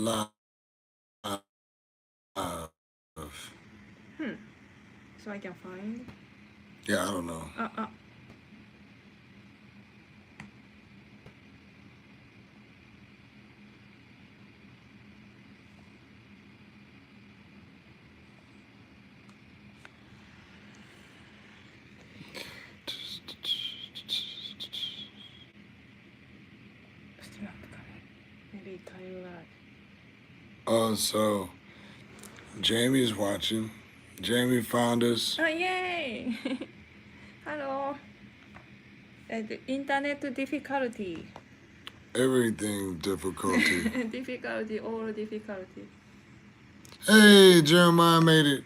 live. So I can find. Yeah, I don't know. Maybe time lag. Oh, so Jamie's watching. Jamie found us. Oh, yay! Hello. The internet difficulty. Everything difficulty. Difficulty, all difficulty. Hey, Jeremiah made it.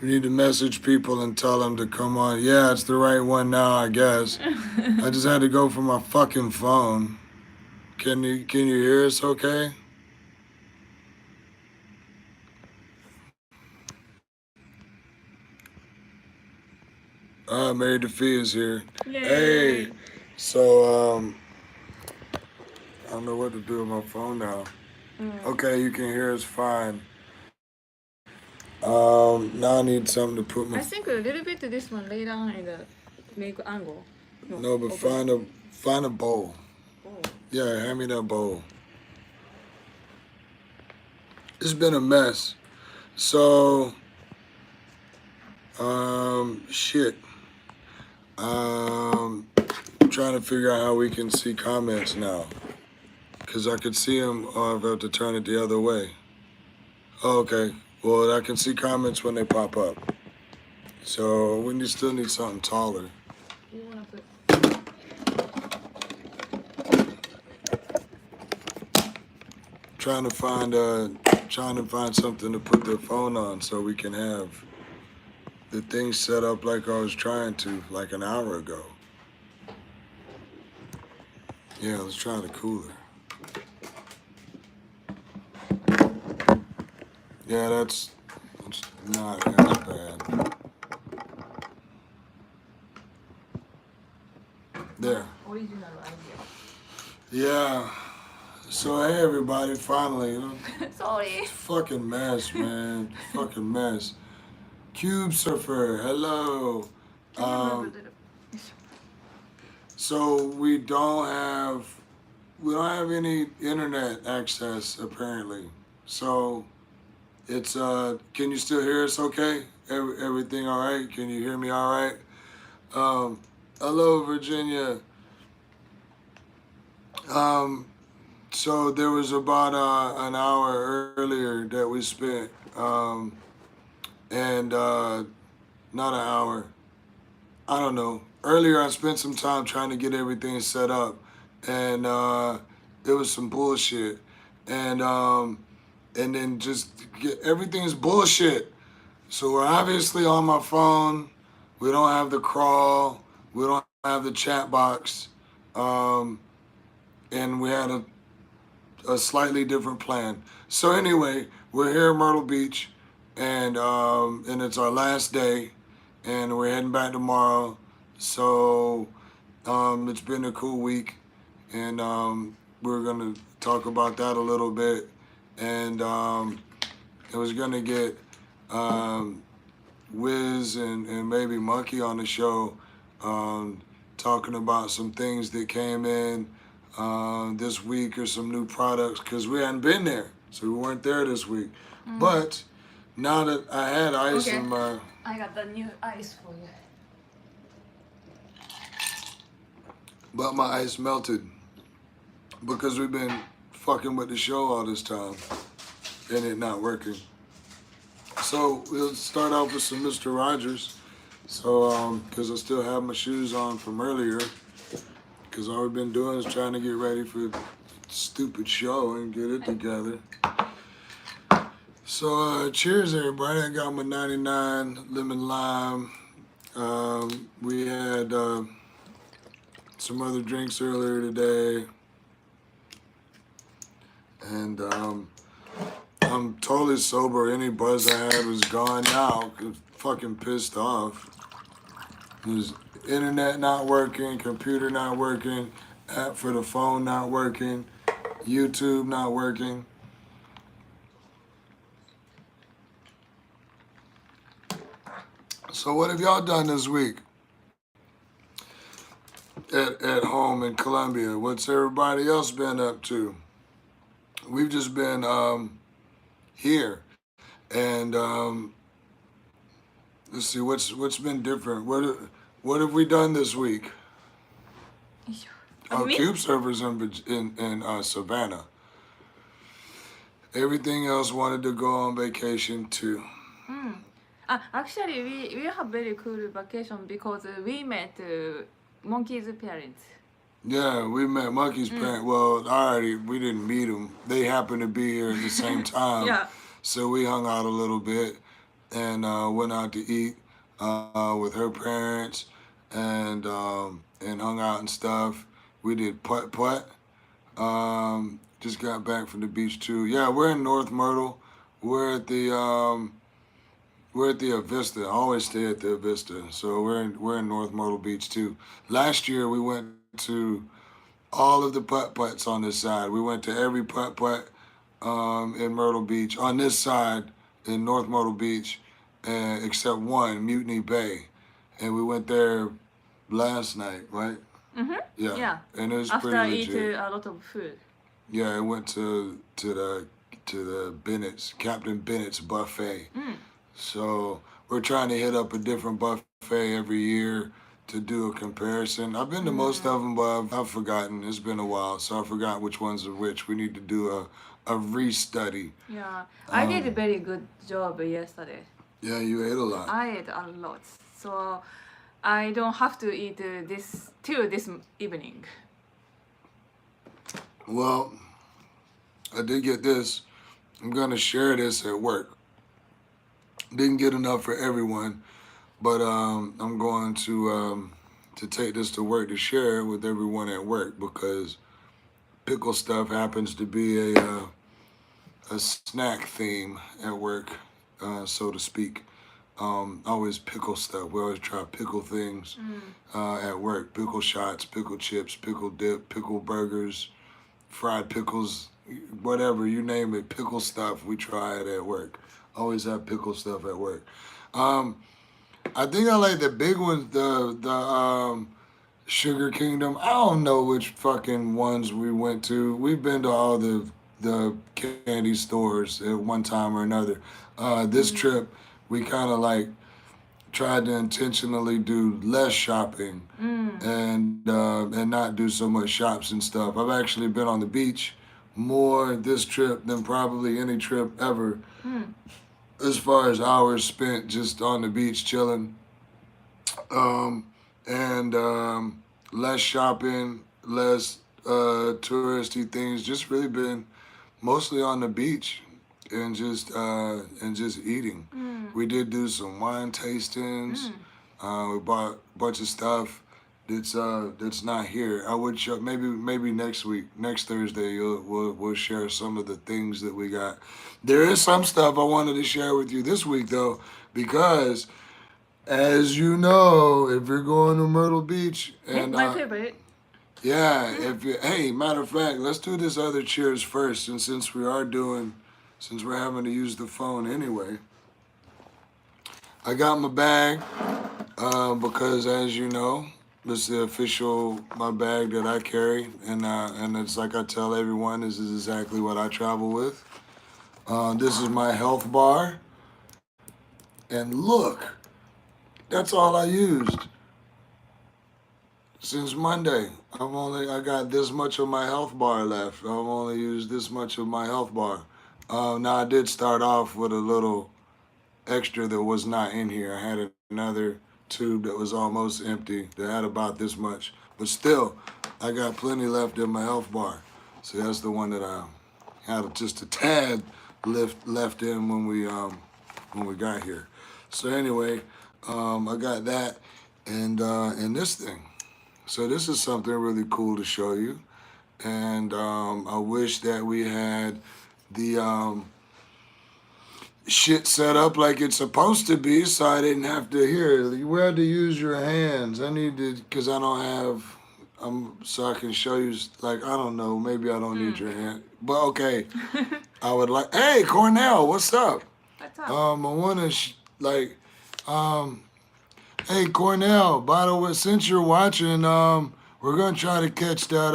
We need to message people and tell them to come on. Yeah, it's the right one now, I guess. I just had to go for my fucking phone. Can you hear us okay? Mary DeFee is here. Yay. Hey, so I don't know what to do with my phone now. Okay, you can hear us fine. Now I need something to put my. I think a little bit this one later on and make angle. No, but find a bowl. Oh. Yeah, hand me that bowl. It's been a mess. So, shit. Trying to figure out how we can see comments now. Because I could see them, or I have to turn it the other way. Oh, okay. Well, I can see comments when they pop up. So, we still need something taller. You wanna put... Trying to find something to put the phone on so we can have the thing set up like I was trying to like an hour ago. Yeah, let's try the cooler. Yeah, that's not as bad. There. Original idea. Yeah. So hey everybody, finally. Sorry. Fucking mess, man. Fucking mess. Cube Surfer, hello. So we don't have any internet access apparently. So it's can you still hear us okay? Everything all right? Can you hear me all right? Hello Virginia. So there was about an hour earlier that we spent and not an hour. I don't know. Earlier, I spent some time trying to get everything set up, and it was some bullshit. And then just everything's bullshit. So we're obviously on my phone. We don't have the crawl. We don't have the chat box. And we had a slightly different plan. So anyway, we're here in Myrtle Beach, and it's our last day, and we're heading back tomorrow. So it's been a cool week, and we're gonna talk about that a little bit. And I was gonna get Wiz and maybe Monkey on the show, talking about some things that came in this week or some new products, because we hadn't been there, so we weren't there this week. But now that I had ice in my... I got the new ice for you. But my ice melted because we've been fucking with the show all this time and it not working. So we'll start off with some Mr. Rogers. So, because I still have my shoes on from earlier, because all we've been doing is trying to get ready for the stupid show and get it together. So, cheers everybody. I got my 99 lemon lime. We had some other drinks earlier today. And I'm totally sober. Any buzz I had was gone now. Fucking pissed off. There's internet not working, computer not working, app for the phone not working. YouTube not working. So what have y'all done this week at home in Columbia? What's everybody else been up to? We've just been here, and let's see what's been different. What have we done this week? Oh, Me? Cube servers in Savannah. Everything else wanted to go on vacation too. Actually, we have very cool vacation because we met Monkey's parents. Yeah, we met Monkey's parents. Well, we didn't meet them. They happened to be here at the same time. Yeah. So we hung out a little bit and went out to eat with her parents and hung out and stuff. We did putt. Just got back from the beach too. Yeah, we're in North Myrtle. We're at the Avista. I always stay at the Avista. So we're in North Myrtle Beach too. Last year we went to all of the putts on this side. We went to every putt in Myrtle Beach on this side in North Myrtle Beach, except one, Mutiny Bay, and we went there last night, right? Yeah. And it was After pretty I eat legit. a lot of food. Yeah, I went to the Bennett's, Captain Bennett's buffet. So we're trying to hit up a different buffet every year to do a comparison. I've been to most of them, but I've forgotten. It's been a while, so I forgot which ones are which. We need to do a restudy. Yeah, I did a very good job yesterday. Yeah, you ate a lot. I ate a lot, so I don't have to eat this till this evening. Well, I did get this. I'm gonna share this at work. Didn't get enough for everyone, but I'm going to take this to work to share it with everyone at work because pickle stuff happens to be a snack theme at work, so to speak. Always pickle stuff. We always try pickle things at work. Pickle shots, pickle chips, pickle dip, pickle burgers, fried pickles, whatever, you name it, pickle stuff, we try it at work. Always have pickle stuff at work. I think I like the big ones, the Sugar Kingdom. I don't know which fucking ones we went to. We've been to all the candy stores at one time or another. This trip, we kind of like tried to intentionally do less shopping and not do so much shops and stuff. I've actually been on the beach more this trip than probably any trip ever. As far as hours spent just on the beach chilling, and less shopping, less touristy things. Just really been mostly on the beach and just eating. We did do some wine tastings. We bought a bunch of stuff that's not here. I would show maybe next week, next Thursday, we'll share some of the things that we got. There is some stuff I wanted to share with you this week though, because as you know, if you're going to Myrtle Beach and My favorite. yeah, hey, matter of fact, let's do this other cheers first, and since we're having to use the phone anyway. I got my bag because, as you know, this is my bag that I carry, and it's like I tell everyone, this is exactly what I travel with. This is my health bar, and look, that's all I used since Monday. I got this much of my health bar left. I've only used this much of my health bar. Now I did start off with a little extra that was not in here. I had another tube that was almost empty that had about this much, but still I got plenty left in my health bar. So that's the one that I had just a tad left in when we got here. So anyway, I got that and this thing. So this is something really cool to show you, and I wish that we had the shit set up like it's supposed to be, so I didn't have to hear. You had to use your hands. I need to, because I don't have so I can show you. Like I don't know, maybe I don't need your hand, but okay. I would like. Hey, Cornell, what's up? What's up? I wanna Hey, Cornell. By the way, since you're watching, we're gonna try to catch that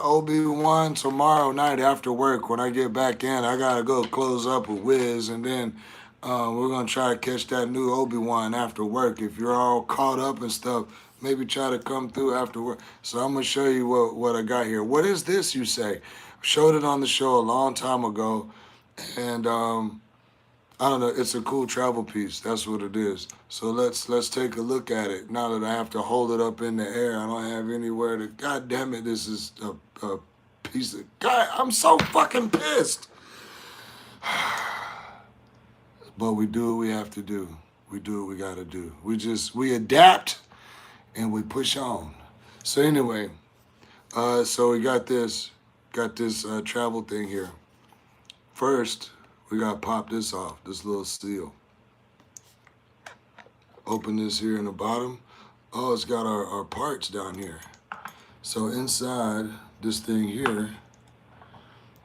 Obi-Wan tomorrow night after work. When I get back in, I gotta go close up with Wiz, and then we're gonna try to catch that new Obi-Wan after work. If you're all caught up and stuff, maybe try to come through after work. So I'm gonna show you what I got here. What is this? You say? Showed it on the show a long time ago, and I don't know. It's a cool travel piece. That's what it is. So let's take a look at it. Now that I have to hold it up in the air, I don't have anywhere to. God damn it! This is a piece of. God, I'm so fucking pissed. But we do what we have to do. We do what we gotta do. We adapt and we push on. So anyway, so we got this travel thing here. First, we gotta pop this off, this little seal. Open this here in the bottom. Oh, it's got our parts down here. So inside this thing here,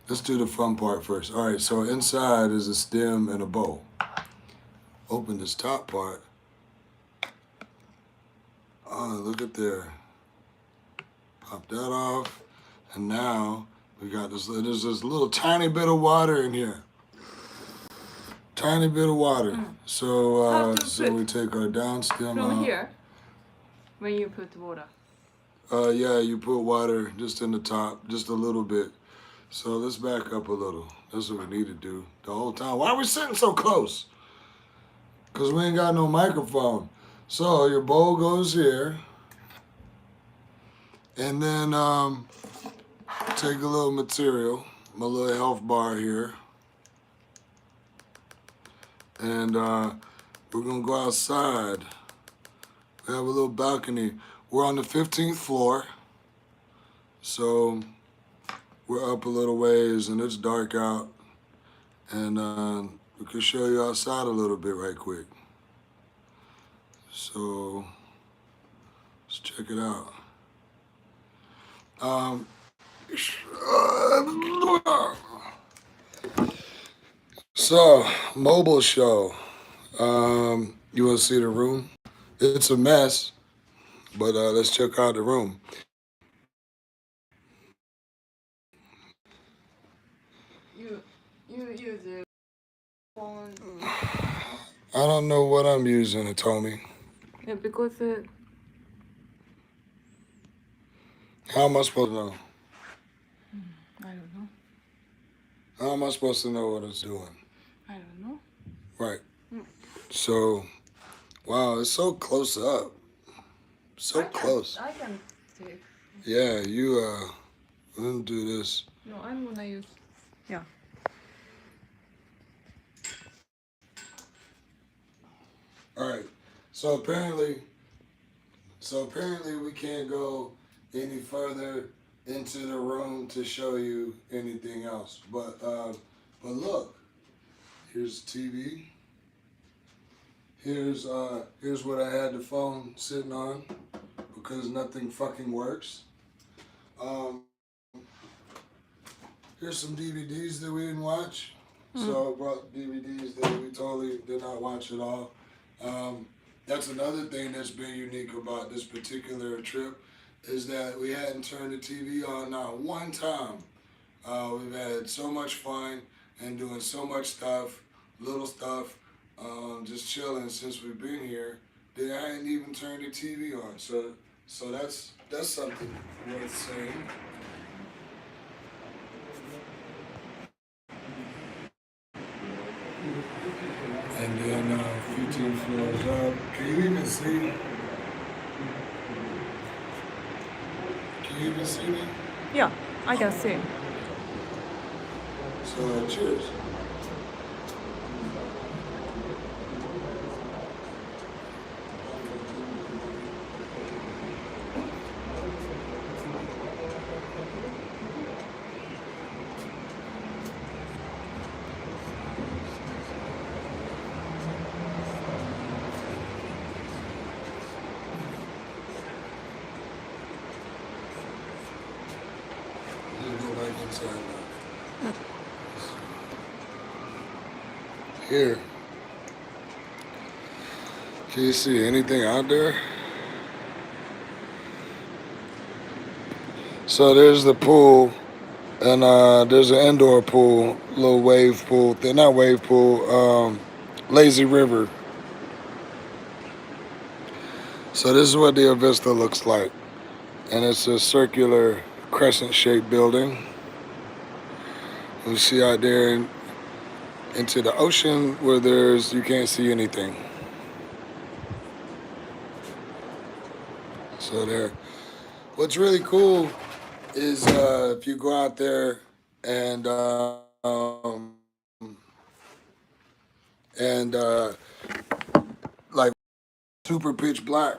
let's do the fun part first. All right, so inside is a stem and a bow. Open this top part. Oh, look at there. Pop that off. And now we got there's this little tiny bit of water in here. Tiny bit of water. So so we take our down stem From out. here, when you put water. Yeah, you put water just in the top, just a little bit. So let's back up a little. That's what we need to do the whole time. Why are we sitting so close? Because we ain't got no microphone. So your bowl goes here. And then take a little material, my little health bar here. And we're gonna go outside. We have a little balcony. We're on the 15th floor. So we're up a little ways and it's dark out. And we can show you outside a little bit right quick. So let's check it out. So, mobile show. You want to see the room? It's a mess, but let's check out the room. You use the phone. I don't know what I'm using, Hitomi. Yeah, because How am I supposed to know? I don't know. How am I supposed to know what it's doing? I don't know. Right. So, wow, it's so close up. So close. I can take. Yeah, you, let me do this. No, I'm gonna use. Yeah. All right. So apparently we can't go any further into the room to show you anything else. But look, here's TV. Here's what I had the phone sitting on because nothing fucking works. Here's some DVDs that we didn't watch. So I brought DVDs that we totally did not watch at all. That's another thing that's been unique about this particular trip is that we hadn't turned the TV on not one time. We've had so much fun and doing so much stuff, little stuff, just chilling since we've been here that I hadn't even turned the TV on. So that's something worth saying. And then 15 floors up. Can you even see? Can you even see me? Yeah, I can see. So cheers. Here. Can you see anything out there? So there's the pool, and there's an indoor pool, little wave pool. They're not wave pool, lazy river. So this is what the Avista looks like, and it's a circular crescent-shaped building. We see out there into the ocean where you can't see anything. So there. What's really cool is if you go out there and like super pitch black,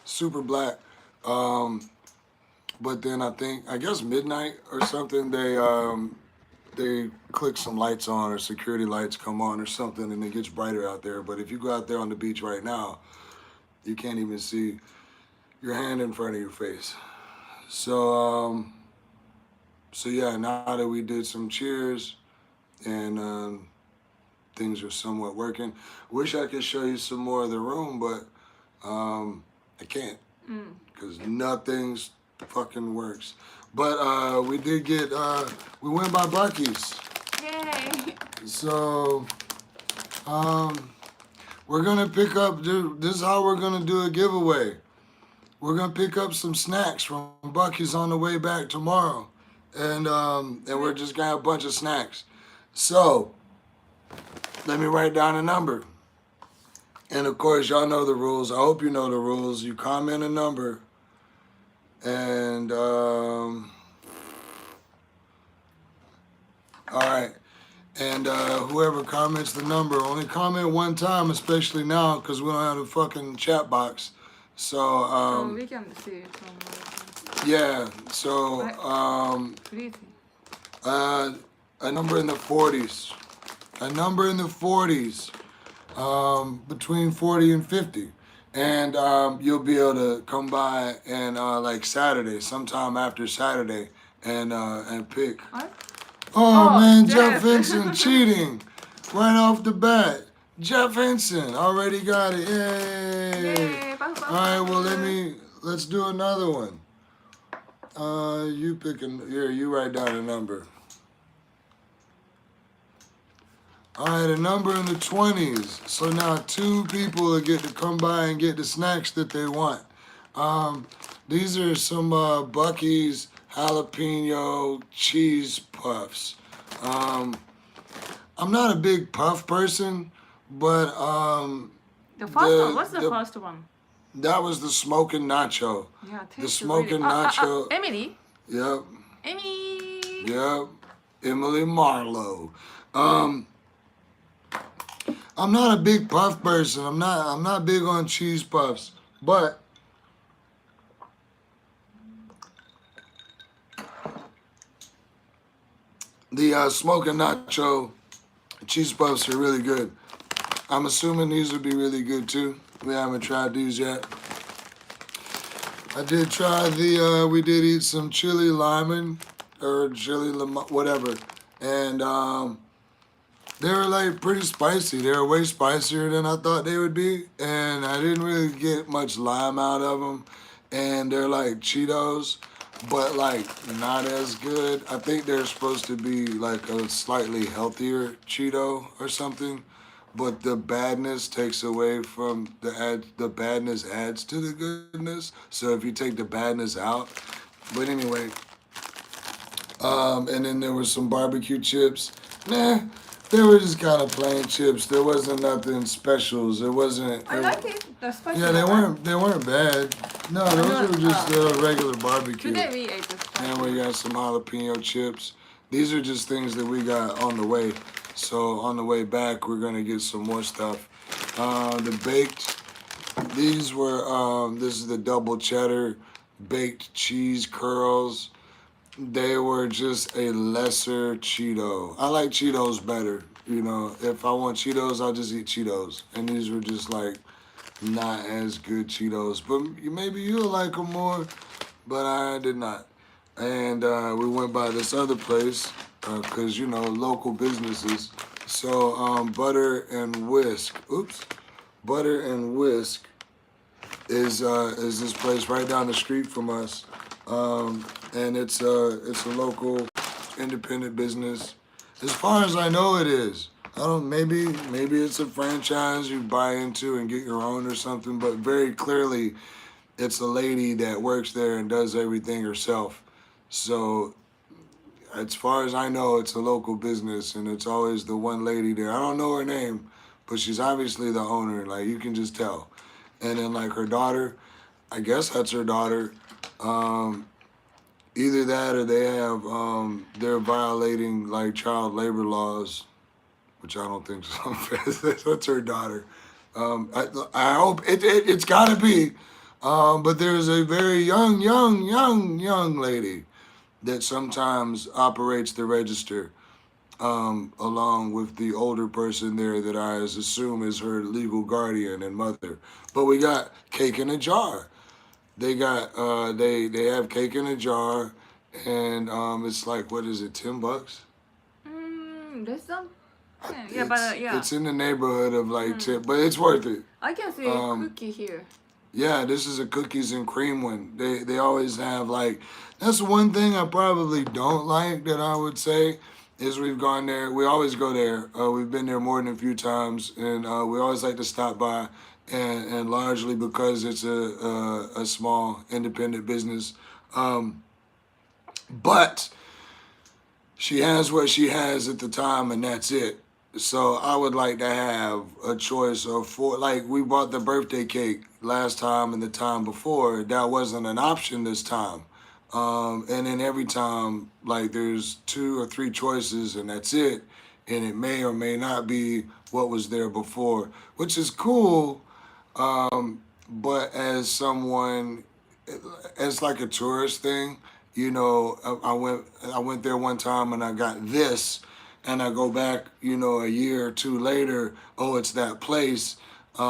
super black. But then I guess midnight or something, they click some lights on or security lights come on or something, and it gets brighter out there. But if you go out there on the beach right now, you can't even see your hand in front of your face. So yeah, now that we did some cheers and things are somewhat working, wish I could show you some more of the room, but I can't because nothing's fucking works. But we did get we went by Bucc-ee's. Yay! So we're gonna pick up. This is how we're gonna do a giveaway. We're gonna pick up some snacks from Bucc-ee's on the way back tomorrow, and we're just gonna have a bunch of snacks. So let me write down a number. And of course, y'all know the rules. I hope you know the rules. You comment a number, and all right. And whoever comments the number, only comment one time, especially now, because we don't have a fucking chat box. So we can see it from yeah. So freezing. a number in the 40s. A number in the 40s. Between 40 and 50. And you'll be able to come by and like Saturday, sometime after Saturday, and pick. What? Oh man, Jeff Jeff. Hinson cheating right off the bat. Jeff Hinson already got it. Yay! Yay! All right, well let's do another one. You here. You write down a number. All right, a number in the 20s. So now 2 people get to come by and get the snacks that they want. These are some Bucc-ee's jalapeno cheese puffs. I'm not a big puff person, but The first one. What's the first one? that was the smoking nacho. Yeah, The smoking really. nacho. Emily. Yep. Emily. Yep. Emily Marlow. I'm not a big puff person. I'm not big on cheese puffs, but the smoking nacho cheese puffs are really good. I'm assuming these would be really good too. We haven't tried these yet. I did try we did eat some chili lemon or chili whatever, and they were like pretty spicy. They were way spicier than I thought they would be, and I didn't really get much lime out of them. And they're like Cheetos, but like not as good. I think they're supposed to be like a slightly healthier Cheeto or something, but the badness takes away from the badness adds to the goodness. So if you take the badness out, but anyway, and then there was some barbecue chips. Nah. They were just kind of plain chips. There wasn't nothing specials. It wasn't. I like it. The spicy Yeah, one. they weren't bad. No, those were just regular barbecue. Today we ate the spicy And we got some jalapeno chips. These are just things that we got on the way. So on the way back, we're gonna get some more stuff. The baked. These were. This is the double cheddar baked cheese curls. They were just a lesser Cheeto. I like Cheetos better. You know, if I want Cheetos, I'll just eat Cheetos. And these were just like not as good Cheetos. But maybe you'll like them more, but I did not. And we went by this other place because, you know, local businesses. So Butter and Whisk. Oops. Butter and Whisk is this place right down the street from us, and it's a local independent business. As far as I know, it is. I don't. Maybe it's a franchise you buy into and get your own or something. But very clearly, it's a lady that works there and does everything herself. So as far as I know, it's a local business, and it's always the one lady there. I don't know her name, but she's obviously the owner. Like you can just tell. And then like her daughter, I guess that's her daughter. Either that or they have they're violating like child labor laws, which I don't think so. That's her daughter. I hope it's got to be. But there's a very young lady that sometimes operates the register along with the older person there that I assume is her legal guardian and mother. But we got cake in a jar. They got they have cake in a jar, and it's like what is it, $10? Less than 10. Yeah, but yeah. It's in the neighborhood of like 10, but it's worth it. I can see a cookie here. Yeah, this is a cookies and cream one. They always have like, that's one thing I probably don't like that I would say is we've gone there. We always go there. We've been there more than a few times, and we always like to stop by, and largely because it's a small independent business. But she has what she has at the time, and that's it. So I would like to have a choice of four. Like we bought the birthday cake last time and the time before. That wasn't an option this time. And then every time, like there's 2 or 3 choices, and that's it. And it may or may not be what was there before, which is cool. But as someone, as like a tourist thing, you know, I went there one time and I got this, and I go back, you know, a year or 2 later, oh, it's that place. I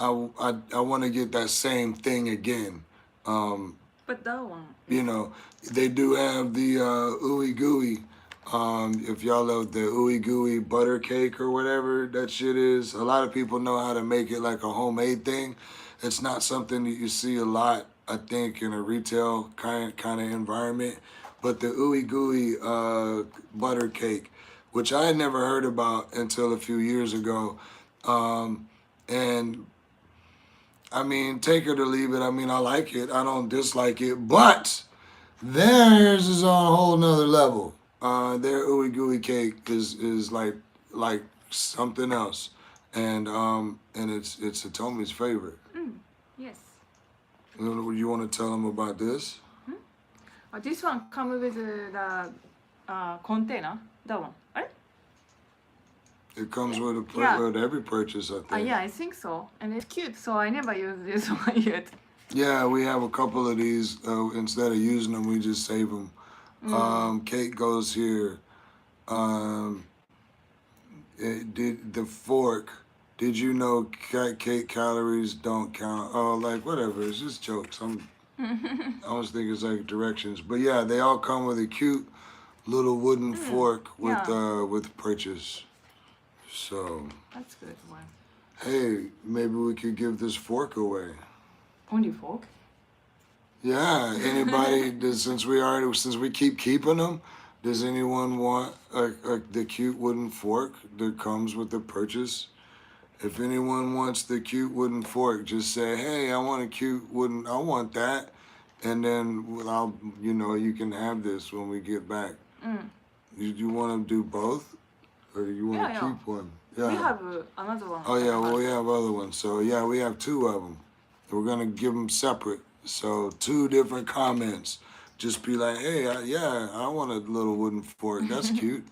want to get that same thing again. But that one. You know, they do have the ooey gooey. If y'all love the ooey gooey butter cake or whatever that shit is, a lot of people know how to make it like a homemade thing. It's not something that you see a lot, I think, in a retail kind of environment. But the ooey gooey butter cake, which I had never heard about until a few years ago, and I mean, take it or leave it. I mean, I like it. I don't dislike it, but theirs is on a whole nother level. Their ooey gooey cake is like something else, and it's Hitomi's favorite. Yes. You want to tell them about this? This one comes with the container. That one. Right? It comes with with every purchase, I think. Yeah, I think so. And it's cute, so I never used this one yet. Yeah, we have a couple of these. Instead of using them, we just save them. Cake goes here. The fork. Did you know cake calories don't count? Oh, like whatever. It's just jokes. I was thinking it's like directions, but yeah, they all come with a cute little wooden fork with purchase. So that's good one. Hey, maybe we could give this fork away. Only fork? Yeah. Anybody? Since we keep keeping them, does anyone want the cute wooden fork that comes with the purchase? If anyone wants the cute wooden fork, just say, "Hey, I want a cute wooden. I want that," and then you can have this when we get back. You want to do both, or you want to keep one? Yeah. We have another one. Oh yeah, well we have other ones. So yeah, we have 2 of them. We're gonna give them separate. So 2 different comments. Just be like, hey, I want a little wooden fork. That's cute.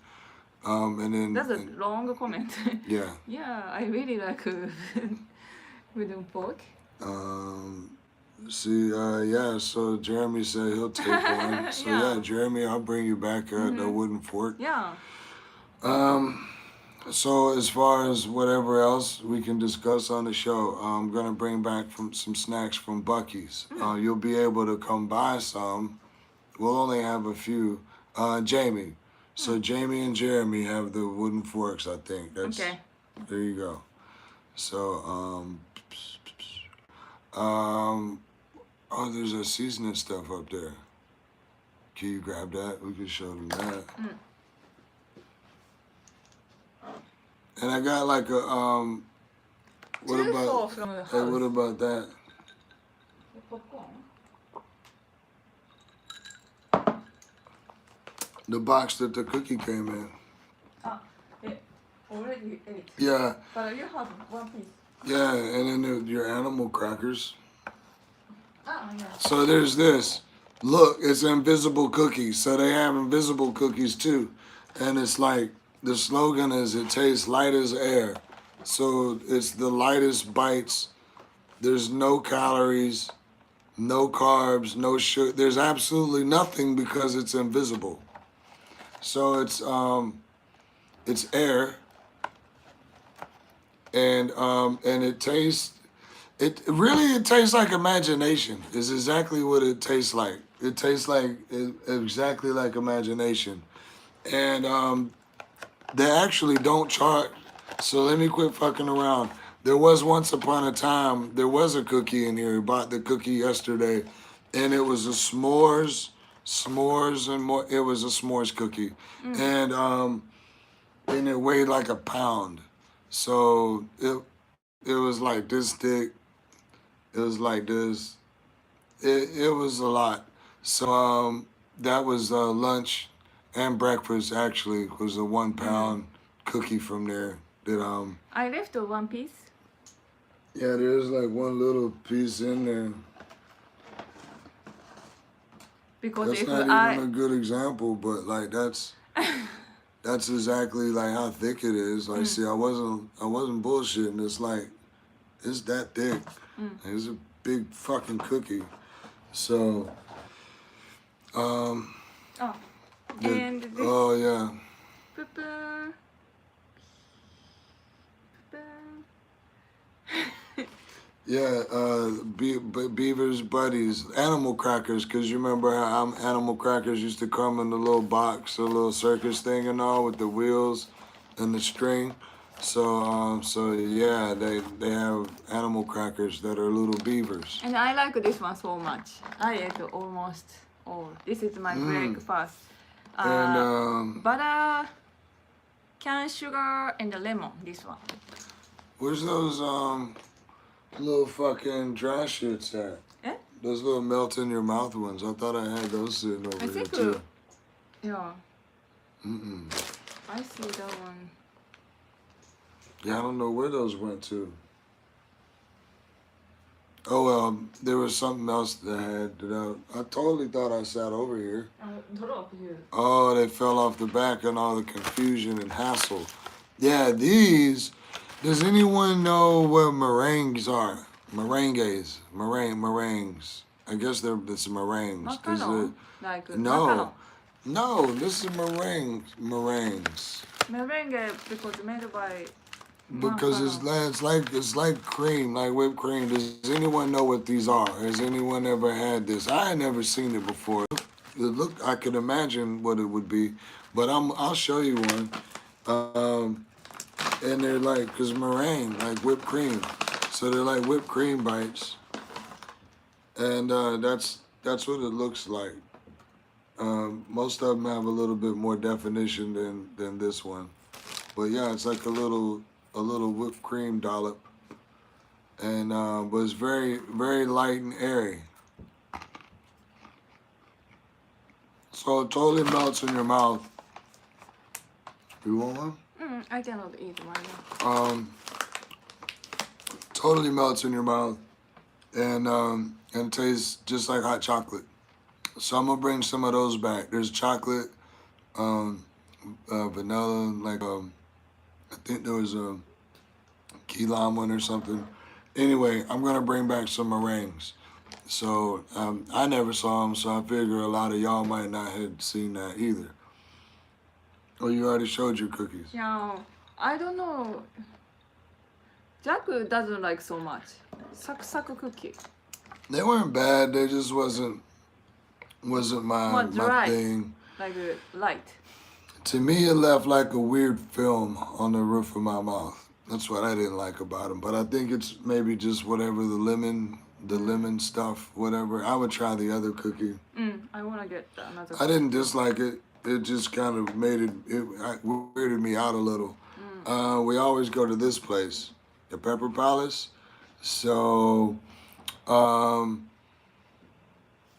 And then that's a long comment. Yeah. Yeah, I really like wooden fork. So Jeremy said he'll take one. So yeah, Jeremy, I'll bring you back the wooden fork. Yeah. So as far as whatever else we can discuss on the show, I'm gonna bring back some snacks from Bucc-ee's. You'll be able to come buy some. We'll only have a few. Jamie, So Jamie and Jeremy have the wooden forks, I think. That's, Okay. There you go. So, oh, there's a seasoning stuff up there. Can you grab that? We can show them that. And I got like a, what Two about, sauce from the hey, what house. about that? Popcorn. The box that the cookie came in. Already ate. Yeah, But you have one piece. yeah, and then your animal crackers. Yeah. So there's this. Look, it's invisible cookies. So they have invisible cookies too. And it's like, the slogan is, it tastes light as air. So it's the lightest bites. There's no calories, no carbs, no sugar. There's absolutely nothing because it's invisible. So it's air. And it tastes, it tastes like imagination. Is exactly what it tastes like. It tastes like exactly like imagination. And they actually don't charge. So let me quit fucking around. There was once upon a time, there was a cookie in here. We bought the cookie yesterday, and it was a s'mores and more. It was a s'mores cookie, and it weighed like a pound. So it was like this thick. It was like this. It was a lot. So that was lunch and breakfast. Actually, was a 1 pound cookie from there. That I left one piece. yeah, there's like one little piece in there. Because That's if not I even a good example, but like that's exactly like how thick it is. Like, see, I wasn't bullshitting. It's like it's that thick. It's a big fucking cookie. So, and this oh yeah. poo-poo. Yeah, Beaver's Buddies, animal crackers, because you remember how animal crackers used to come in the little box, a little circus thing and all with the wheels and the string. So yeah, they have animal crackers that are little beavers. And I like this one so much. I ate almost all. This is my breakfast. And Butter, cane sugar, and the lemon. This one. where's those little fucking dry shits at? Those little melt in your mouth ones. I thought I had those sitting over here too. Yeah. Mm-mm. I see that one. Yeah, I don't know where those went to. Oh well, there was something else that I had that I totally thought I sat over here. Drop you. Oh, they fell off the back and all the confusion and hassle. Yeah, these. Does anyone know what meringues are? Meringues. I guess it's meringues. Macaron. Like No. macaron. No, this is meringues. Meringue because made by. Because it's like cream, like whipped cream. Does anyone know what these are? Has anyone ever had this? I had never seen it before. It looked, I could imagine what it would be, but I'll show you one. And they're like, cause meringue, like whipped cream, so they're like whipped cream bites, and that's what it looks like. Most of them have a little bit more definition than this one, but yeah, it's like a little whipped cream dollop, and but it's very, very light and airy. So it totally melts in your mouth. You want one? I cannot eat right now. Totally melts in your mouth, and tastes just like hot chocolate. So I'm gonna bring some of those back. There's chocolate, vanilla, like I think there was a key lime one or something. Anyway, I'm gonna bring back some meringues. So I never saw them, so I figure a lot of y'all might not have seen that either. Oh, you already showed your cookies. Yeah, I don't know. Jack doesn't like so much. Saku cookie. They weren't bad. They just wasn't my More dry. thing. Like light. To me, it left like a weird film on the roof of my mouth. That's what I didn't like about them. But I think it's maybe just whatever the lemon stuff, whatever. I would try the other cookie. I want to get another. I didn't dislike it. It just kind of made it weirded me out a little. We always go to this place, the Pepper Palace. So,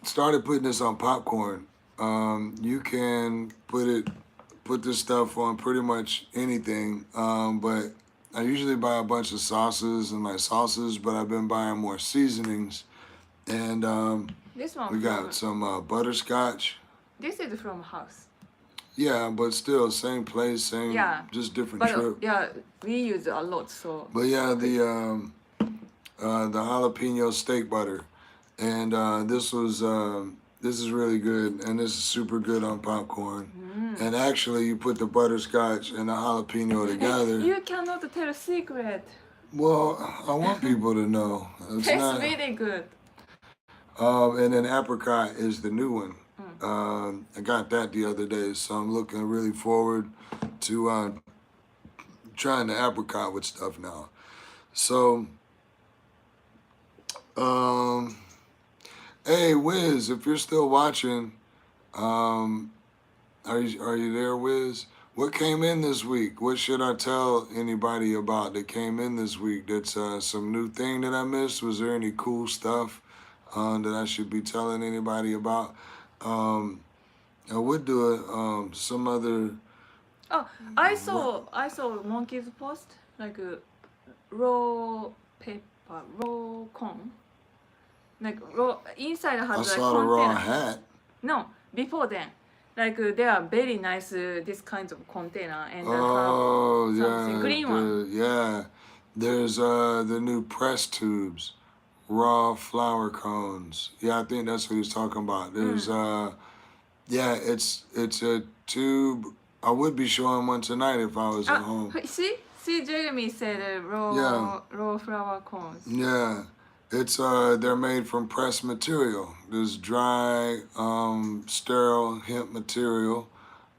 started putting this on popcorn. You can put this stuff on pretty much anything. But I usually buy a bunch of sauces and like sauces, but I've been buying more seasonings. And This one. we got some butterscotch. This is from house. Yeah, but still same place, same just different But trip. yeah, we use a lot. So. But yeah, the jalapeno steak butter, and this is really good, and this is super good on popcorn. And actually, you put the butterscotch and the jalapeno together. You cannot tell a secret. Well, I want people to know. It's Tastes not, really good. and then apricot is the new one. I got that the other day, so I'm looking really forward to trying the apricot with stuff now. So, hey Wiz, if you're still watching, are you there, Wiz? What came in this week? What should I tell anybody about that came in this week? That's some new thing that I missed. Was there any cool stuff that I should be telling anybody about? I would do some other. Oh, I saw monkey's post like raw paper, raw corn. Like raw inside has I like saw the raw container. hat. No, before then. Like they are very nice this kinds of container and Oh something green one. yeah. There's the new press tubes, raw flour cones. Yeah, I think that's what he's talking about. There's yeah, it's a tube. I would be showing one tonight if I was at home. See, Jeremy said raw flour cones. Yeah. It's they're made from pressed material. There's dry, sterile hemp material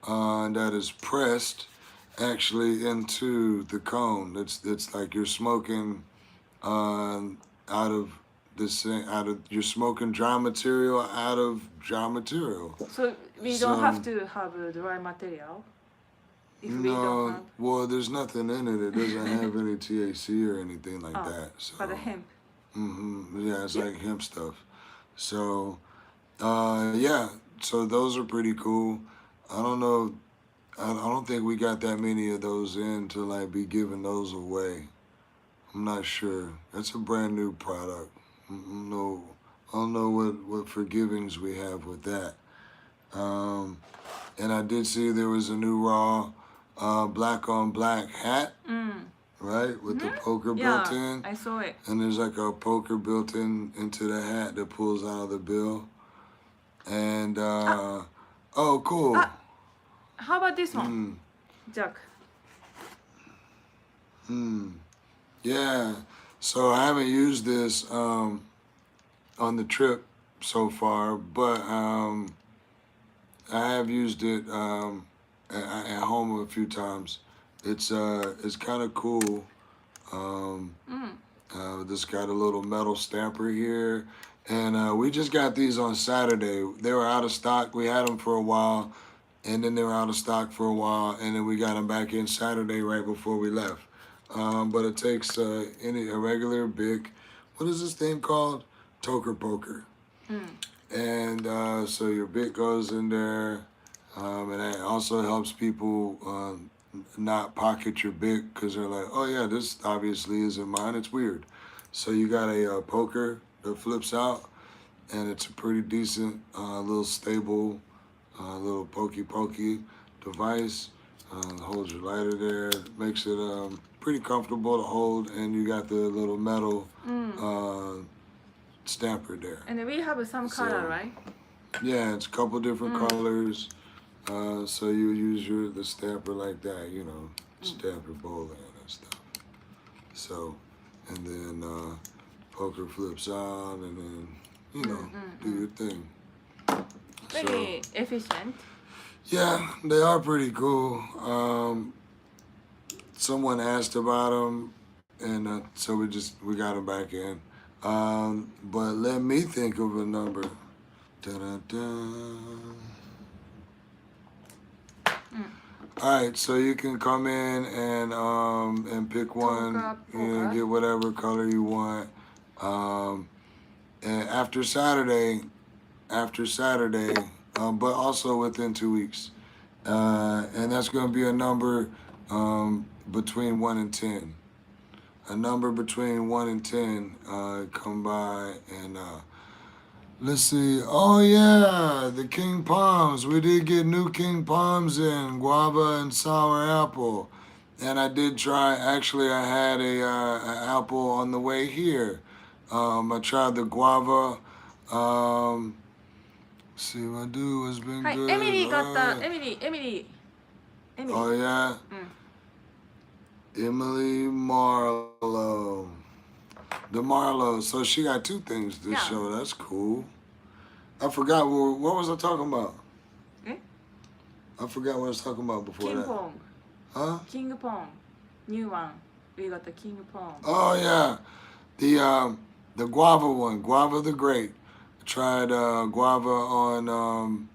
that is pressed actually into the cone. It's like you're smoking you're smoking dry material out of dry material. So we don't have to have a dry material. If we don't have. Well, there's nothing in it. It doesn't have any THC or anything like that. So. But the hemp. Yeah, it's like hemp stuff. So, yeah. So those are pretty cool. I don't know. I don't think we got that many of those in to like be giving those away. I'm not sure. That's a brand new product. I don't know what forgivings we have with that. And I did see there was a new raw black on black hat. Right, with the poker built in. I saw it. And there's like a poker built into the hat that pulls out of the bill. And oh, cool. How about this one, Jack? Yeah. So I haven't used this on the trip so far, but I have used it at home a few times. It's kind of cool. This got a little metal stamper here, and we just got these on Saturday. They were out of stock. We had them for a while, and then they were out of stock for a while, and then we got them back in Saturday right before we left. But it takes a regular Bic. What is this thing called? Toker Poker. And so your Bic goes in there, and it also helps people not pocket your Bic because they're like, oh yeah, this obviously isn't mine. It's weird. So you got a poker that flips out, and it's a pretty decent, little stable, little pokey device. Holds your lighter there, makes it pretty comfortable to hold, and you got the little metal stamper there. And we have some color, right? Yeah, it's a couple different colors. So you use the stamper like that, stamp your bowl in and stuff. So, and then poker flips on, and then do your thing. Very efficient. Yeah, they are pretty cool. Someone asked about them, and so we got them back in. But let me think of a number. Da-da-da. All right, so you can come in and pick one, Toker get whatever color you want. And after Saturday, but also within 2 weeks, and that's going to be a number between 1 and 10. A number between 1 and 10. Come by and let's see. Oh yeah, the King Palms. We did get new King Palms in guava and sour apple, and I did try. Actually, I had an apple on the way here. I tried the guava. See, my dude has been はい、 good. エミリー買った。エミリー。Oh yeah. Emily Marlow. The Marlow. So she got 2 things this Yeah. show. That's cool. I forgot what was I talking about? Eh? I forgot what I was talking about before King that. Pong. Huh? King Pong. New one. We got the King Pong. Oh yeah. The guava one. Guava the Great. I tried guava on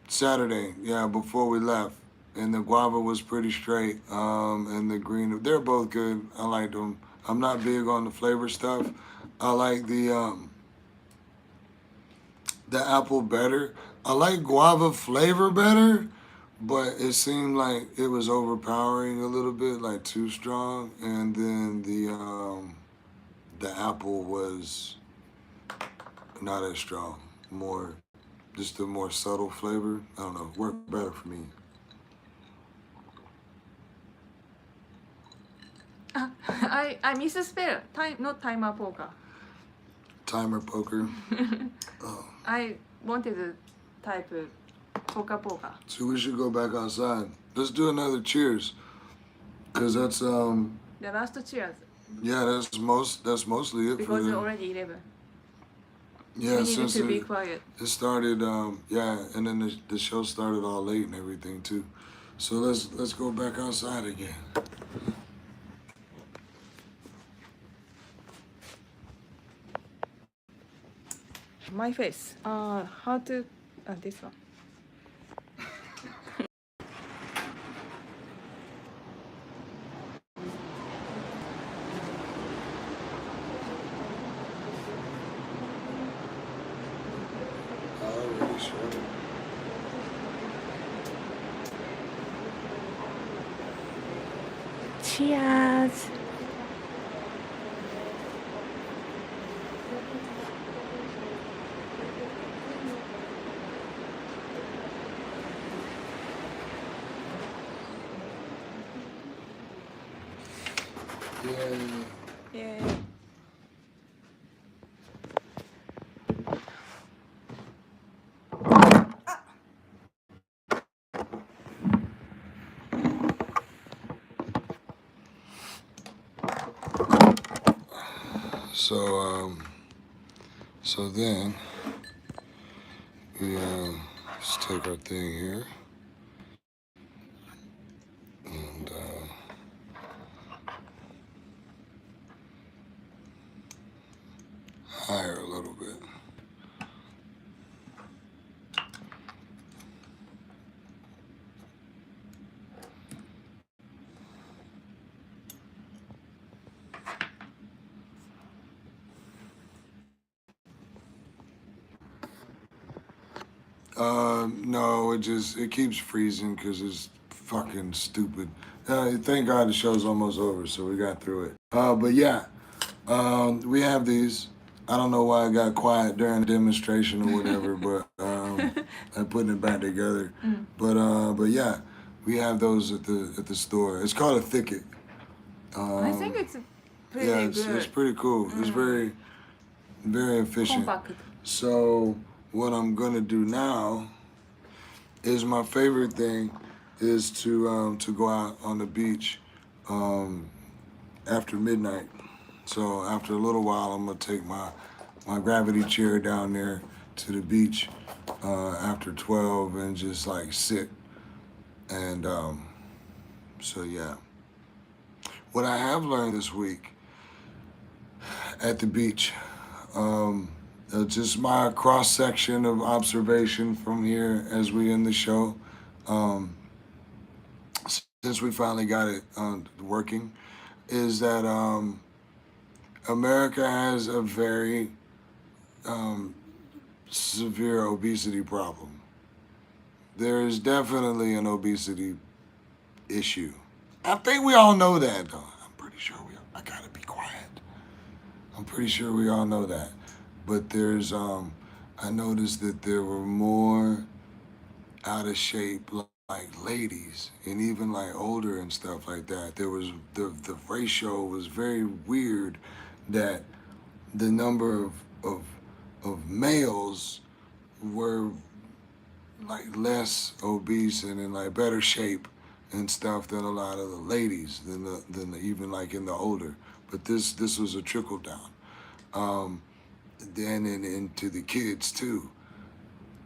Saturday. Yeah, before we left. And the guava was pretty straight. And the green, they're both good. I like them. I'm not big on the flavor stuff. I like the apple better. I like guava flavor better, but it seemed like it was overpowering a little bit, like too strong. And then the apple was not as strong. Just a more subtle flavor. I don't know. Worked better for me. I misspell. Not timer poker. Timer poker. Oh. I wanted to type Toker Poker. So we should go back outside. Let's do another cheers. Cause that's The last cheers. yeah, that's mostly it Because for it's already 11. yeah, We need since to be quiet. it started yeah, and then the show started all late and everything too. So let's go back outside again. My face. How to this one. Already sure. Cheers. Yeah. Yeah. So then we just take our thing here and higher a little bit. No, it keeps freezing because it's fucking stupid. Thank God the show's almost over, so we got through it. But yeah, we have these. I don't know why I got quiet during the demonstration or whatever, but I'm putting it back together. But yeah, we have those at the store. It's called a Thicket. I think it's pretty Yeah, good. it's pretty cool. It's very, very efficient. Compact. So what I'm gonna do now is my favorite thing is to go out on the beach after midnight. So after a little while, I'm gonna take my gravity chair down there to the beach after 12 and just like sit. And so yeah, what I have learned this week at the beach, just my cross section of observation from here as we end the show. Um, since we finally got it working, is that America has a very um, severe obesity problem. There is definitely an obesity issue. I think we all know that, though. I'm pretty sure I gotta be quiet. I'm pretty sure we all know that. But there's, I noticed that there were more out of shape, like ladies, and even like older and stuff like that. There was the ratio was very weird that the number of of males were like less obese and in like better shape and stuff than a lot of the ladies than even like in the older. But this was a trickle down. Then and into the kids too.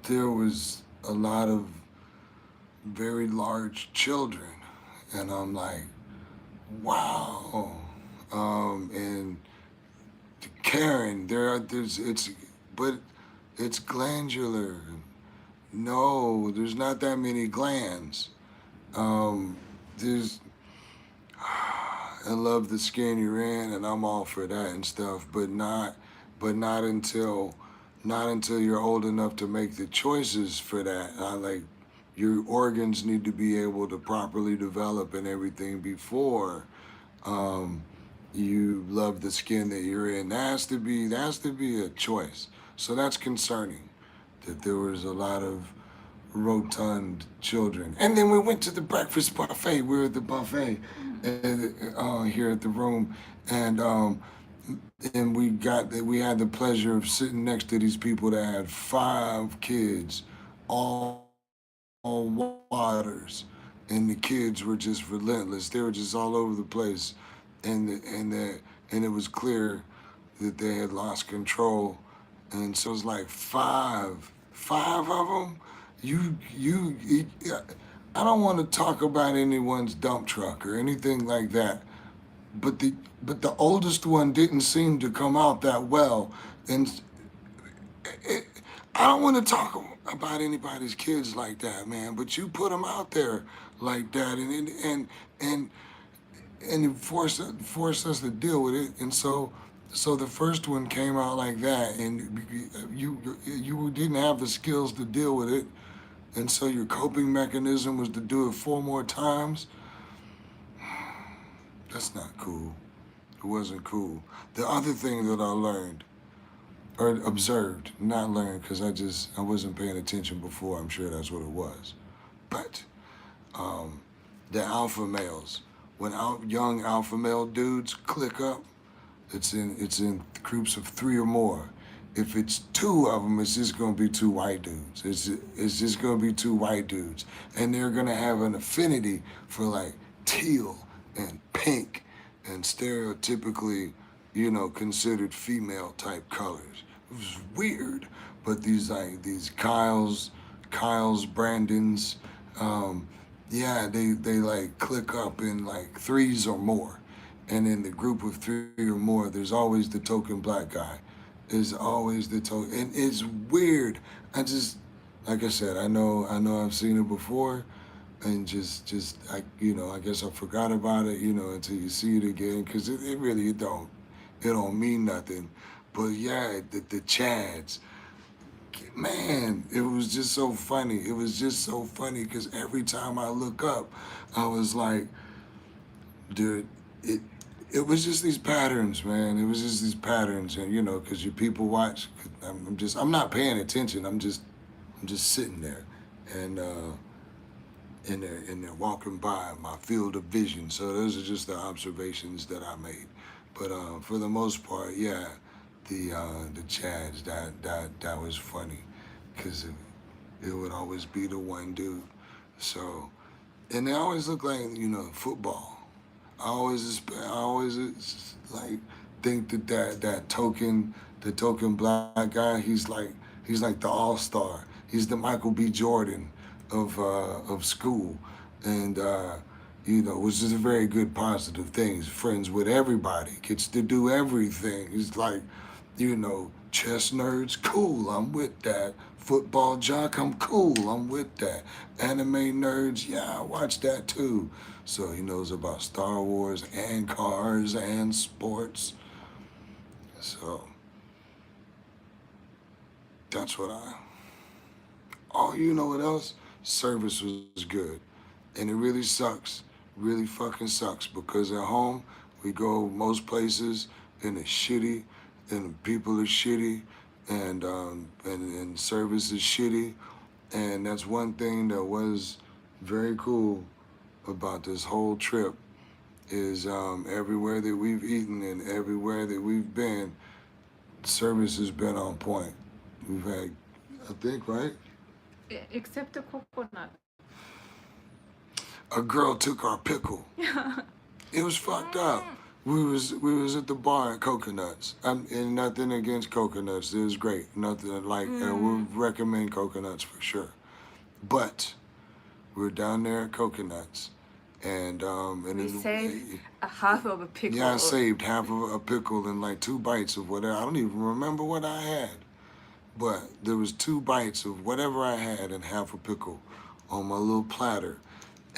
There was a lot of very large children, and I'm like, wow. And Karen, there's but it's glandular. No, there's not that many glands. There's I love the skin you're in, and I'm all for that and stuff, but not until you're old enough to make the choices for that. I like your organs need to be able to properly develop and everything before you love the skin that you're in. That has to be a choice. So that's concerning that there was a lot of rotund children. And then we went to the breakfast buffet. We were at the buffet here at the room, and we had the pleasure of sitting next to these people that had 5 kids, all waters, and the kids were just relentless. They were just all over the place, and it was clear that they had lost control, and so it was like five of them. You, I don't want to talk about anyone's dump truck or anything like that, but the oldest one didn't seem to come out that well, and it, I don't want to talk about anybody's kids like that, man. But you put them out there like that, and it forced us to deal with it, and so the first one came out like that, and you didn't have the skills to deal with it, and so your coping mechanism was to do it 4 more times. That's not cool. It wasn't cool. The other thing that I learned or observed, not learned, because I wasn't paying attention before. I'm sure that's what it was. But the alpha males, when young alpha male dudes click up, it's in groups of 3 or more. If it's 2 of them, it's just gonna be 2 white dudes. It's just gonna be 2 white dudes, and they're gonna have an affinity for like teal and pink and stereotypically, considered female type colors. It was weird, but these Kyles, Brandons, yeah, they like click up in like 3s or more, and in the group of 3 or more, there's always the token black guy. There's always the token, and it's weird. Like I said, I know I've seen it before, and I guess I forgot about it, until you see it again, because it really it don't mean nothing. But yeah, the Chads, man, it was just so funny. It was just so funny because every time I look up, I was like, dude, it was just these patterns, man. It was just these patterns, and because you people watch, I'm not paying attention. I'm just sitting there, and they're walking by my field of vision. So those are just the observations that I made. But for the most part, yeah, the Chads, that was funny, because it would always be the one dude. So, and they always look like football. I always like think that the token black guy, he's like He's like the all-star. He's the Michael B. Jordan of school, and you know, which is a very good positive thing. He's friends with everybody, gets to do everything. He's like, you know, chess nerds, cool, I'm with that. Football jock, I'm cool, I'm with that. Anime nerds, yeah, I watch that too. So he knows about Star Wars and cars and sports. So that's what I. Oh, you know what else? Service was good. And it really sucks. Really fucking sucks because at home we go most places and it's shitty and the people are shitty and service is shitty. And that's one thing that was very cool about this whole trip is everywhere that we've eaten and everywhere that we've been, service has been on point. We've had, I think, right? Except the coconut. A girl took our pickle. It was fucked up. We was at the bar at Coconuts. And nothing against Coconuts. It was great. Nothing like we recommend Coconuts for sure. But we were down there at Coconuts, and We saved a half of a pickle. yeah, I saved half of a pickle and like 2 bites of whatever. I don't even remember what I had, but there was 2 bites of whatever I had and half a pickle on my little platter.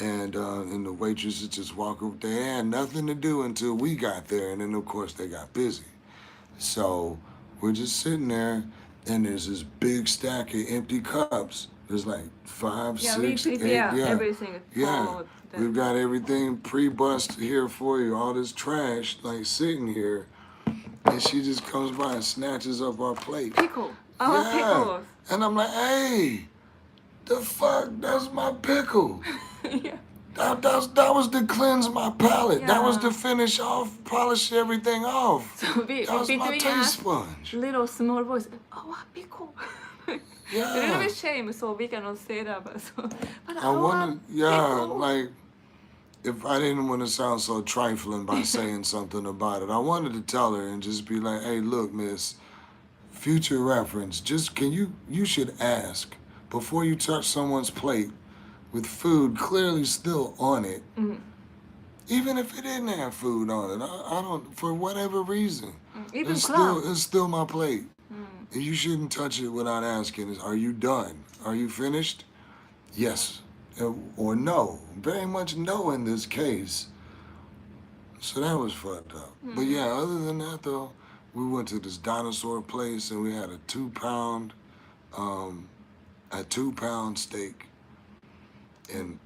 And the waitresses just walk over. They had nothing to do until we got there, and then of course they got busy. So we're just sitting there, and there's this big stack of empty cups. There's like 5, Yeah, 6, we 8. prepare Yeah, everything. yeah. We've got everything pre-bust here for you. All this trash like sitting here, and she just comes by and snatches up our plate. Pickle. Our pickles. And I'm like, hey, the fuck? That's my pickle. Yeah. That was to cleanse my palate. That was Yeah. to finish off, polish everything off. So That was my between taste us, sponge. little small voice. Our pickle. A little Yeah. bit shame, so we cannot say that. But I our wanted, yeah, pickle. like, if I didn't want to sound so trifling by saying something about it, I wanted to tell her and just be like, hey, look, miss, future reference, just you should ask before you touch someone's plate with food clearly still on it, even if it didn't have food on it. I don't, for whatever reason, Even it's still my plate. And you shouldn't touch it without asking, are you done? Are you finished? Yes or no. Very much no in this case. So that was fucked up. But yeah, other than that though, we went to this dinosaur place and we had a 2-pound steak and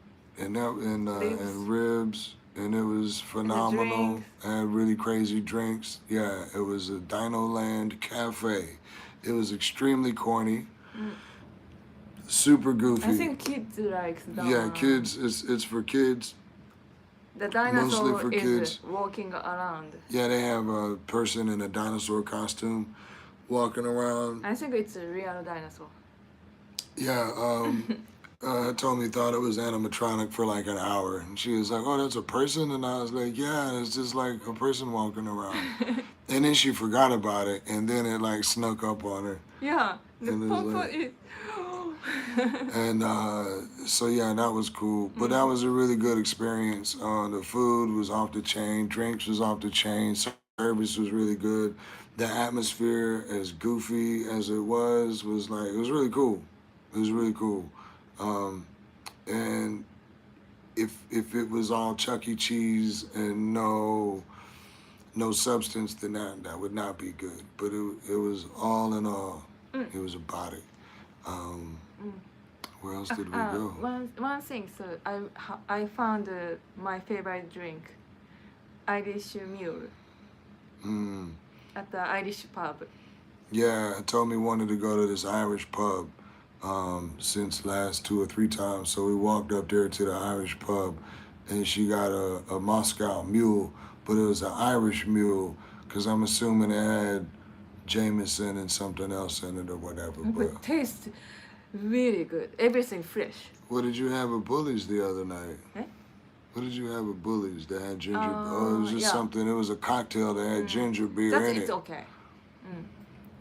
ribs, and it was phenomenal. Had really crazy drinks. Yeah, it was a DinoLand Café. It was extremely corny, super goofy. I think kids like that. Yeah, kids. It's for kids. The dinosaur Mostly for is kids. walking around. Yeah, they have a person in a dinosaur costume walking around. I think it's a real dinosaur. Yeah, Hitomi thought it was animatronic for like an hour, and she was like, "Oh, that's a person," and I was like, "Yeah, it's just like a person walking around." And then she forgot about it, and then it like snuck up on her. Yeah, the And it was pom like- is. And so yeah, that was cool. But that was a really good experience. The food was off the chain, drinks was off the chain, service was really good. The atmosphere, as goofy as it was like, it was really cool. It was really cool. And if it was all Chuck E. Cheese and no substance, then that would not be good. But it was all in all, it was a body. Where else did we go? One thing, so I found my favorite drink, Irish Mule, at the Irish pub. Yeah, Hitomi wanted to go to this Irish pub since last 2 or 3 times. So we walked up there to the Irish pub, and she got a Moscow Mule, but it was an Irish Mule, because I'm assuming it had Jameson and something else in it or whatever. But it tastes really good. Everything fresh. What did you have at Bully's the other night? Eh? What did you have at Bully's that had ginger? It was just yeah. something. It was a cocktail that had ginger beer in It's it. okay.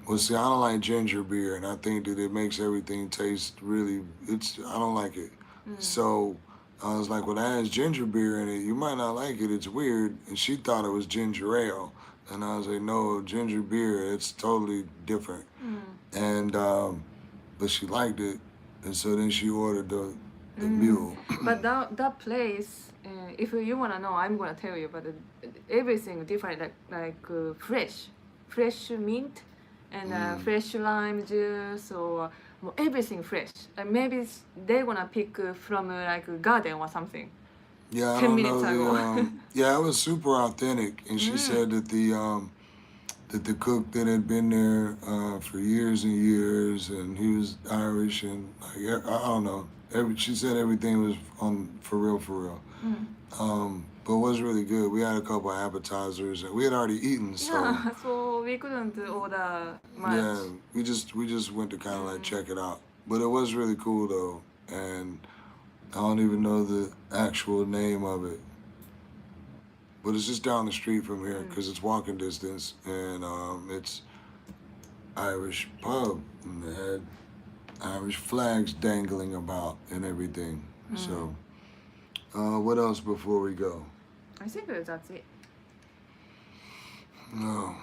Well, see, I don't like ginger beer, and I think that it makes everything taste really. I don't like it. So I was like, well, that has ginger beer in it. You might not like it. It's weird. And she thought it was ginger ale, and I was like, no, ginger beer. It's totally different. And but she liked it, and so then she ordered the mule. But that place, if you wanna know, I'm gonna tell you. But everything different, like fresh mint, and fresh lime juice, or everything fresh. Maybe they're gonna pick from like a garden or something. Yeah, I 10 don't minutes know ago. yeah, it was super authentic, and she said that the cook that had been there for years and years, and he was Irish, and like, I don't know. She said everything was on for real, for real. But it was really good. We had a couple appetizers, and we had already eaten, so Yeah, so we couldn't order much. yeah, we just went to kind of like check it out. But it was really cool though, and I don't even know the actual name of it. But it's just down the street from here because it's walking distance, and it's Irish pub, and they had Irish flags dangling about and everything. So, what else before we go? I think that's it. No,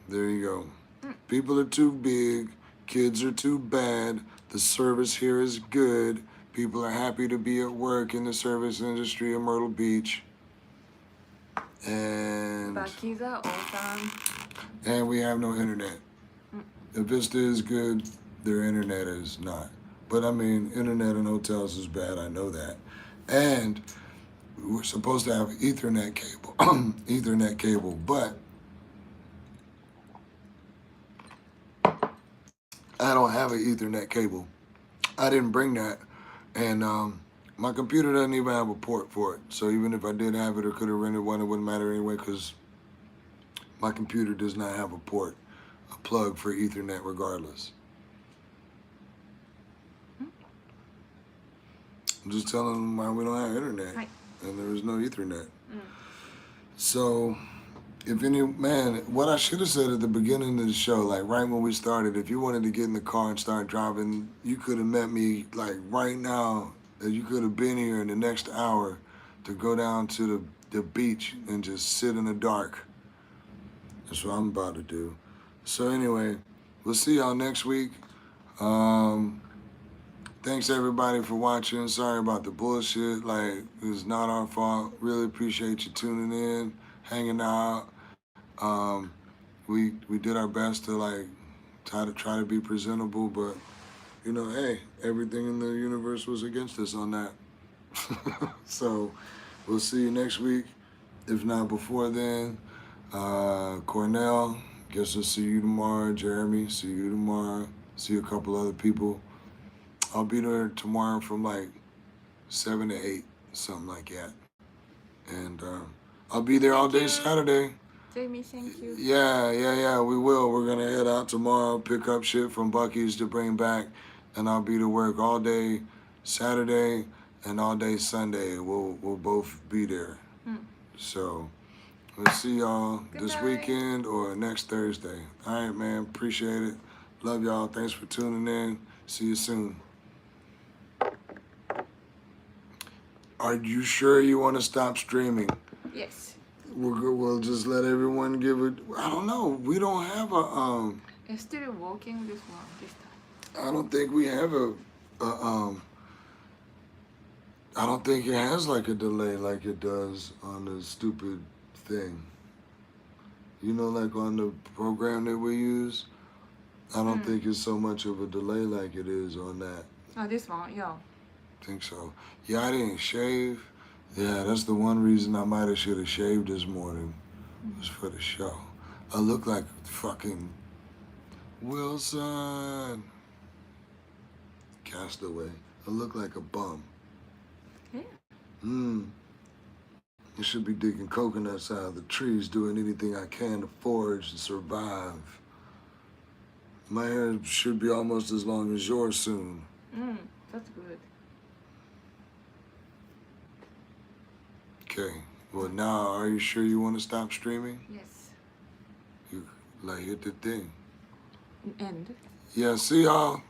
there you go. People are too big, kids are too bad. The service here is good. People are happy to be at work in the service industry in Myrtle Beach. And Bucc-ee's are awesome. and we have no internet. Avista is good, their internet is not. But I mean, internet in hotels is bad, I know that. And we're supposed to have Ethernet cable, Ethernet cable, but I don't have an Ethernet cable. I didn't bring that, and my computer doesn't even have a port for it. So even if I did have it or could have rented one, it wouldn't matter anyway because my computer does not have a port, a plug for Ethernet regardless. I'm just telling them why we don't have internet, and there is no Ethernet. So, what I should have said at the beginning of the show, like right when we started, if you wanted to get in the car and start driving, you could have met me like right now. You could have been here in the next hour to go down to the beach and just sit in the dark. That's what I'm about to do. So anyway, we'll see y'all next week. Thanks everybody for watching. Sorry about the bullshit. Like, it's not our fault. Really appreciate you tuning in, hanging out. We did our best to like try to be presentable, but you know, hey, everything in the universe was against us on that. So we'll see you next week. If not before then, Cornell, guess I'll see you tomorrow. Jeremy, see you tomorrow. See a couple other people. I'll be there tomorrow from like 7 to 8, something like that. And I'll be there all day Saturday. Jamie, thank you. Yeah, we will. We're gonna head out tomorrow, pick up shit from Bucc-ee's to bring back, and I'll be to work all day Saturday and all day Sunday. We'll both be there. So we'll see y'all this weekend or next Thursday. All right, man. Appreciate it. Love y'all. Thanks for tuning in. See you soon. Are you sure you want to stop streaming? Yes. We'll just let everyone give it. I don't know. We don't have a It's still working this time. I don't think we have I don't think it has like a delay like it does on the stupid thing. You know, like on the program that we use. I don't think it's so much of a delay like it is on that. Oh, this one, yeah. Think so. Yeah, I didn't shave. Yeah, that's the one reason I might have should have shaved this morning. Was for the show. I look like fucking Wilson. Castaway. I look like a bum. Yeah. I should be digging coconuts out of the trees, doing anything I can to forage and survive. My hair should be almost as long as yours soon. That's good. Okay. Well, now, are you sure you want to stop streaming? Yes. You, like, hit the thing. end. Yeah, see y'all